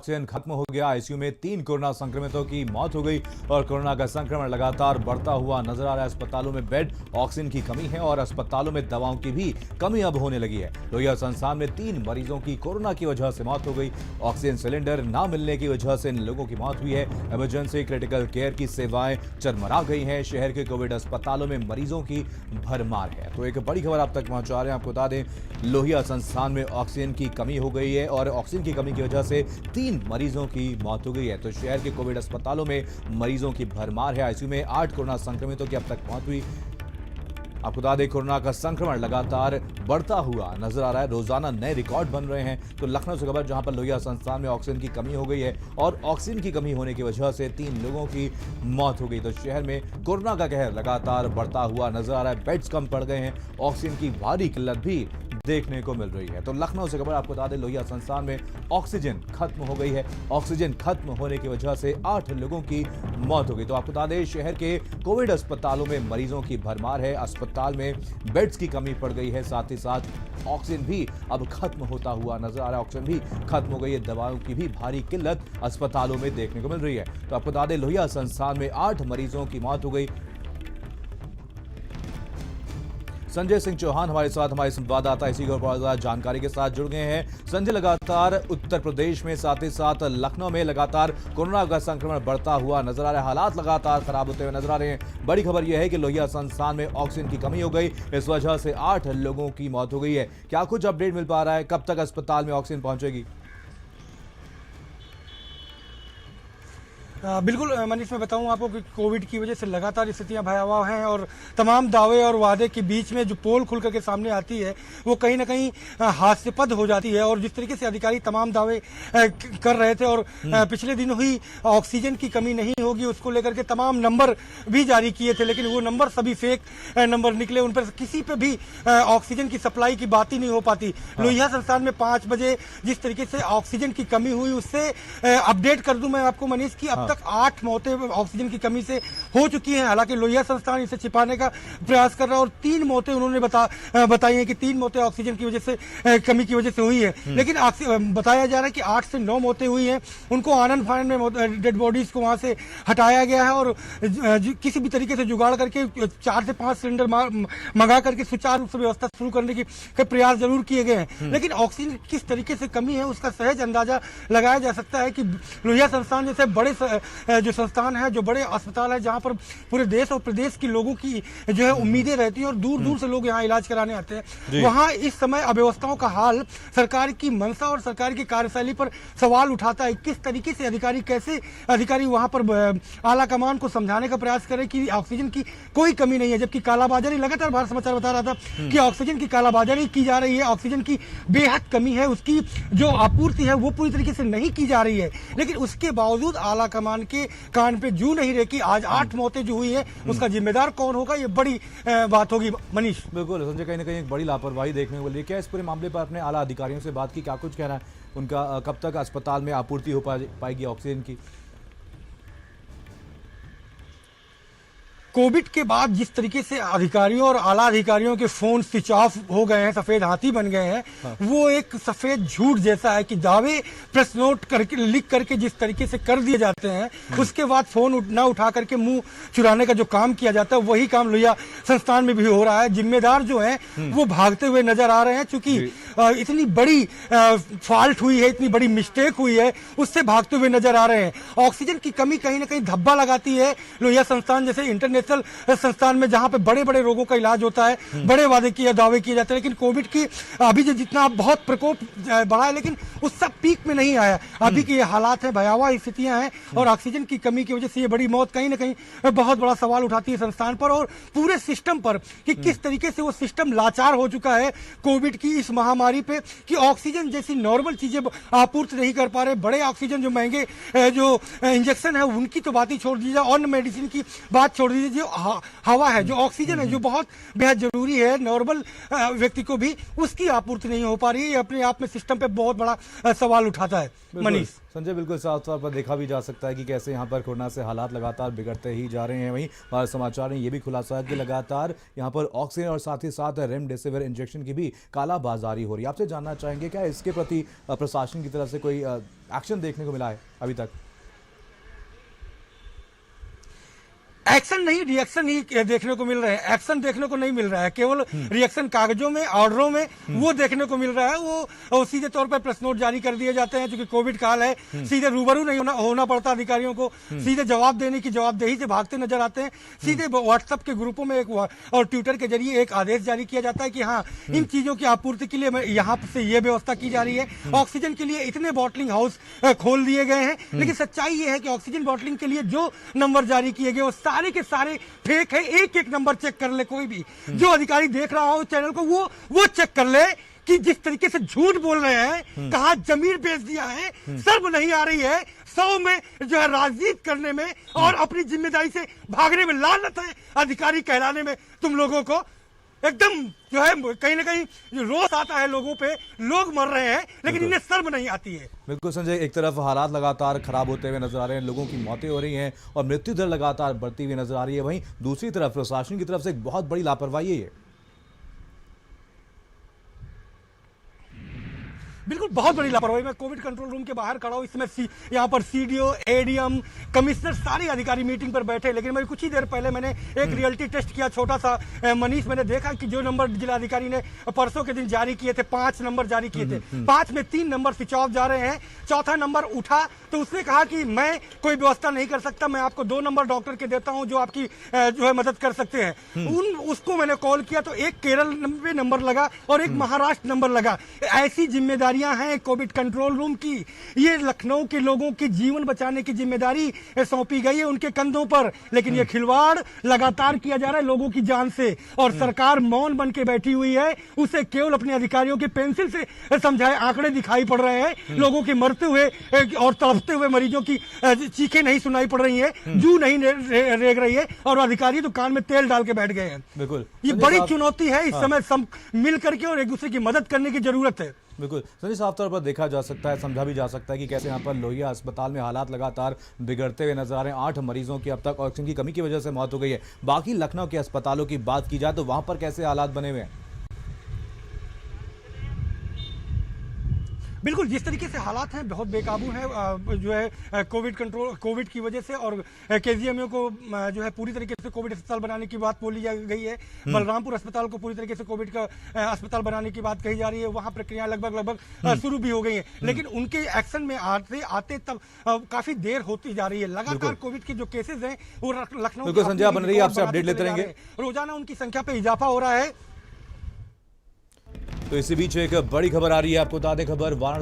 Oxygen खत्म हो गया। आईसीयू में 3 कोरोना संक्रमितों की मौत हो गई और कोरोना का संक्रमण लगातार बढ़ता हुआ नजर आ रहा है। अस्पतालों में बेड, ऑक्सीजन की कमी है और अस्पतालों में दवाओं की भी कमी अब होने लगी है। लोहिया संस्थान में 3 मरीजों की कोरोना की वजह से मौत हो गई। ऑक्सीजन सिलेंडर न मिलने की वजह से इन लोगों की मौत हुई है। इमरजेंसी क्रिटिकल केयर की सेवाएं चरमरा गई हैं। शहर के कोविड अस्पतालों में मरीजों की भरमार है। तो एक बड़ी खबर आप तक पहुंचा रहे हैं। आपको बता दें, लोहिया संस्थान में ऑक्सीजन की कमी हो गई है और ऑक्सीजन की कमी की वजह से 3 मरीजों की मौत हो गई है। तो शहर के कोविड अस्पतालों में मरीजों की भरमार है। आईसीयू में 8 कोरोना संक्रमितों की अब तक मौत हुई। आपको बता दें, कोरोना का संक्रमण लगातार बढ़ता हुआ नजर आ रहा है। रोजाना नए रिकॉर्ड बन रहे हैं। तो लखनऊ से खबर, जहां पर लोहिया संस्थान में ऑक्सीजन की कमी हो गई है और ऑक्सीजन की कमी होने की वजह से 3 लोगों की मौत हो गई। तो शहर में कोरोना का कहर लगातार बढ़ता हुआ नजर आ रहा है। बेड्स कम पड़ गए हैं, ऑक्सीजन की भारी किल्लत भी देखने को मिल रही है। तो लखनऊ से खबर, आपको बता दें, लोहिया संस्थान में ऑक्सीजन खत्म हो गई है। ऑक्सीजन खत्म होने की वजह से 8 लोगों की मौत हो गई। तो आपको बता दें, शहर के कोविड अस्पतालों में मरीजों की भरमार है। अस्पताल में बेड्स की कमी पड़ गई है, साथ ही साथ ऑक्सीजन भी अब खत्म होता हुआ नजर आ रहा है। ऑक्सीजन भी खत्म हो गई है। दवाओं की भी भारी किल्लत अस्पतालों में देखने को मिल रही है। तो आपको बता दें, लोहिया संस्थान में 8 मरीजों की मौत हो गई। संजय सिंह चौहान हमारे साथ, हमारे संवाददाता इसी को जानकारी के साथ जुड़ गए हैं। संजय, लगातार उत्तर प्रदेश में साथ ही साथ लखनऊ में लगातार कोरोना का संक्रमण बढ़ता हुआ नजर आ रहा है। हालात लगातार खराब होते हुए नजर आ रहे हैं। बड़ी खबर यह है कि लोहिया संस्थान में ऑक्सीजन की कमी हो गई, इस वजह से 8 लोगों की मौत हो गई है। क्या कुछ अपडेट मिल पा रहा है? कब तक अस्पताल में ऑक्सीजन पहुंचेगी? बिल्कुल मनीष, मैं बताऊं आपको कि कोविड की वजह से लगातार स्थितियां भयावह हैं और तमाम दावे और वादे के बीच में जो पोल खुल करके सामने आती है वो कहीं ना कहीं हास्यास्पद हो जाती है। और जिस तरीके से अधिकारी तमाम दावे कर रहे थे और पिछले दिनों ही ऑक्सीजन की कमी नहीं होगी उसको लेकर के तमाम नंबर भी जारी किए थे, लेकिन वो नंबर सभी फेक नंबर निकले। उन पर किसी पे भी ऑक्सीजन की सप्लाई की बात ही नहीं हो पाती। लोहिया संस्थान में 5 बजे जिस तरीके से ऑक्सीजन की कमी हुई, उससे अपडेट कर दूं मैं आपको मनीष की अब तक 8 मौतें ऑक्सीजन की कमी से हो चुकी हैं। हालांकि लोहिया संस्थान इसे छिपाने का प्रयास कर रहा है और 3 मौतें उन्होंने बताई हैं कि 3 मौतें ऑक्सीजन की वजह से कमी की वजह से हुई है। लेकिन बताया जा रहा है कि 8 से 9 मौतें हुई हैं। उनको आनंद फानंद में डेड बॉडीज को वहां से हटाया गया है और किसी भी तरीके से जुगाड़ करके 4 से 5 सिलेंडर मंगा करके सुचारू रूप से व्यवस्था शुरू करने के प्रयास जरूर किए गए हैं। लेकिन ऑक्सीजन किस तरीके से कमी है उसका सहज अंदाजा लगाया जा सकता है कि लोहिया संस्थान जैसे बड़े जो संस्थान है, जो बड़े अस्पताल है, जहां पर पूरे देश और प्रदेश के लोगों की जो है उम्मीदें रहती हैं और दूर दूर से लोग यहां इलाज कराने आते हैं, वहां इस समय अव्यवस्थाओं का हाल सरकार की मंशा और सरकार की कार्यशैली पर सवाल उठाता है। किस तरीके से अधिकारी वहां पर आला कमान को समझाने का प्रयास करें कि ऑक्सीजन की कोई कमी नहीं है, जबकि कालाबाजारी लगातार भारत समाचार बता रहा था कि ऑक्सीजन की कालाबाजारी की जा रही है। ऑक्सीजन की बेहद कमी है, उसकी जो आपूर्ति है वो पूरी तरीके से नहीं की जा रही है। लेकिन उसके बावजूद आला कमान के कान पे जू नहीं रही कि आज 8 मौतें जो हुई है उसका जिम्मेदार कौन होगा, ये बड़ी बात होगी मनीष। बिल्कुल संजय, कहीं ना कहीं एक बड़ी लापरवाही देखने को मिली है। क्या इस पूरे मामले पर अपने आला अधिकारियों से बात की? क्या कुछ कहना है उनका? कब तक अस्पताल में आपूर्ति हो पाएगी ऑक्सीजन की? कोविड के बाद जिस तरीके से अधिकारियों और आला अधिकारियों के फोन स्विच ऑफ हो गए हैं, सफेद हाथी बन गए हैं, वो एक सफेद झूठ जैसा है कि दावे प्रेस नोट करके लिख करके जिस तरीके से कर दिए जाते हैं, उसके बाद फोन ना उठा करके मुंह चुराने का जो काम किया जाता है वही काम लोहिया संस्थान में भी हो रहा है। जिम्मेदार जो है वो भागते हुए नजर आ रहे हैं, क्योंकि इतनी बड़ी फॉल्ट हुई है, इतनी बड़ी मिस्टेक हुई है, उससे भागते हुए नजर आ रहे हैं। ऑक्सीजन की कमी कहीं ना कहीं धब्बा लगाती है लोहिया संस्थान जैसे इंटरनेशनल संस्थान में, जहां पे बड़े बड़े रोगों का इलाज होता है, बड़े दावे किए जाते हैं। लेकिन कोविड की अभी जो जितना बहुत प्रकोप बढ़ा है, लेकिन उस सब पीक में नहीं आया। अभी के ये हालात है, भयावह स्थितियां हैं और ऑक्सीजन की कमी की वजह से ये बड़ी मौत कहीं ना कहीं बहुत बड़ा सवाल उठाती है संस्थान पर और पूरे सिस्टम पर कि किस तरीके से वो सिस्टम लाचार हो चुका है कोविड की इस महामारी पे कि ऑक्सीजन जैसी नॉर्मल चीजें आपूर्ति नहीं कर पा रहे। बड़े ऑक्सीजन जो महंगे जो इंजेक्शन है उनकी तो बात ही छोड़ दीजिए, अन्य मेडिसिन की बात छोड़ दीजिए, जो हवा है, जो ऑक्सीजन है, जो बहुत बेहद जरूरी है नॉर्मल व्यक्ति को भी, उसकी आपूर्ति नहीं हो पा रही है। ये अपने आप में सिस्टम पे बहुत बड़ा सवाल उठाता है मनीष। संजय, बिल्कुल साफ तौर पर देखा भी जा सकता है कि कैसे यहाँ पर कोरोना से हालात लगातार बिगड़ते ही जा रहे हैं। वहीं भारत समाचार ने यह भी खुलासा है कि लगातार यहाँ पर ऑक्सीजन और साथ ही साथ रेमडेसिविर इंजेक्शन की भी कालाबाजारी हो रही है। आपसे जानना चाहेंगे क्या इसके प्रति प्रशासन की तरफ से कोई एक्शन देखने को मिला है अभी तक? एक्शन नहीं, रिएक्शन ही देखने को मिल रहे हैं। एक्शन देखने को नहीं मिल रहा है, केवल रिएक्शन कागजों में, ऑर्डरों में वो देखने को मिल रहा है। वो सीधे तौर पर प्रेस नोट जारी कर दिए जाते हैं, क्योंकि कोविड काल है। सीधे रूबरू नहीं होना पड़ता अधिकारियों को, सीधे जवाब देने की जवाबदेही से भागते नजर आते हैं। सीधे व्हाट्सएप के ग्रुपों में और ट्विटर के जरिए एक आदेश जारी किया जाता है कि हाँ, इन चीजों की आपूर्ति के लिए यहाँ से ये व्यवस्था की जा रही है। ऑक्सीजन के लिए इतने बॉटलिंग हाउस खोल दिए गए हैं, लेकिन सच्चाई ये है कि ऑक्सीजन बॉटलिंग के लिए जो नंबर जारी किए गए वो सारे के सारे फेक है। एक एक नंबर चेक कर ले, कोई भी जो अधिकारी देख रहा हो चैनल को, वो चेक कर ले कि जिस तरीके से झूठ बोल रहे हैं, कहा जमीन बेच दिया है, शर्म नहीं आ रही है 100 में जो है राजनीति करने में और अपनी जिम्मेदारी से भागने में। लानत है अधिकारी कहलाने में तुम लोगों को। एकदम जो है कहीं ना कहीं रोष आता है लोगों पे, लोग मर रहे हैं लेकिन इन्हें शर्म नहीं आती है। बिल्कुल संजय, एक तरफ हालात लगातार खराब होते हुए नजर आ रहे हैं, लोगों की मौतें हो रही हैं और मृत्यु दर लगातार बढ़ती हुई नजर आ रही है, वहीं दूसरी तरफ प्रशासन की तरफ से एक बहुत बड़ी लापरवाही है। बिल्कुल बहुत बड़ी लापरवाही। मैं कोविड कंट्रोल रूम के बाहर खड़ा हूं, इसमें यहाँ पर सीडीओ, एडीएम, कमिश्नर सारे अधिकारी मीटिंग पर बैठे। लेकिन मैं कुछ ही देर पहले मैंने एक रियलिटी टेस्ट किया छोटा सा मनीष। मैंने देखा कि जो नंबर जिलाधिकारी ने परसों के दिन जारी किए थे, 5 नंबर जारी किए थे, 5 में 3 नंबर स्विच ऑफ जा रहे हैं। चौथा नंबर उठा तो उसने कहा कि मैं कोई व्यवस्था नहीं कर सकता, मैं आपको 2 नंबर डॉक्टर के देता हूं जो आपकी जो है मदद कर सकते हैं। उसको मैंने कॉल किया तो एक केरल में नंबर लगा और एक महाराष्ट्र नंबर लगा। ऐसी जिम्मेदारियां हैं कोविड कंट्रोल रूम की। ये लखनऊ के लोगों की जीवन बचाने की जिम्मेदारी सौंपी गई है उनके कंधों पर, लेकिन ये खिलवाड़ लगातार किया जा रहा है लोगों की जान से। और सरकार मौन बन के बैठी हुई है, उसे केवल अपने अधिकारियों के पेंसिल से समझाए आंकड़े दिखाई पड़ रहे हैं। लोगों के मरते हुए और तड़पते हुए मरीजों की चीखें नहीं सुनाई पड़ रही है, जू नहीं रेग रही है, और अधिकारी तो कान में तेल डाल के बैठ गए हैं। बिल्कुल, ये बड़ी चुनौती है। इस समय सब मिल करके और एक दूसरे की मदद करने की जरूरत है। बिल्कुल संजय, साफ तौर पर देखा जा सकता है, समझा भी जा सकता है कि कैसे यहाँ पर लोहिया अस्पताल में हालात लगातार बिगड़ते हुए नजर आ रहे हैं। 8 मरीजों की अब तक ऑक्सीजन की कमी की वजह से मौत हो गई है। बाकी लखनऊ के अस्पतालों की बात की जाए तो वहां पर कैसे हालात बने हुए हैं? बिल्कुल जिस तरीके से हालात हैं बहुत बेकाबू हैं। जो है कोविड की वजह से और केजीएमयू को जो है पूरी तरीके से कोविड अस्पताल बनाने की बात बोली गई है। बलरामपुर अस्पताल को पूरी तरीके से कोविड का अस्पताल बनाने की बात कही जा रही है। वहां प्रक्रिया लगभग शुरू भी हो गई है, लेकिन उनके एक्शन में आते तब काफी देर होती जा रही है। लगातार कोविड के जो केसेज हैं वो लखनऊ संजय बन रही है, आपसे अपडेट लेते रहेंगे। रोजाना उनकी संख्या पे इजाफा हो रहा है। तो इसी बीच एक बड़ी खबर आ रही है, आपको बता दें, खबर वाराणसी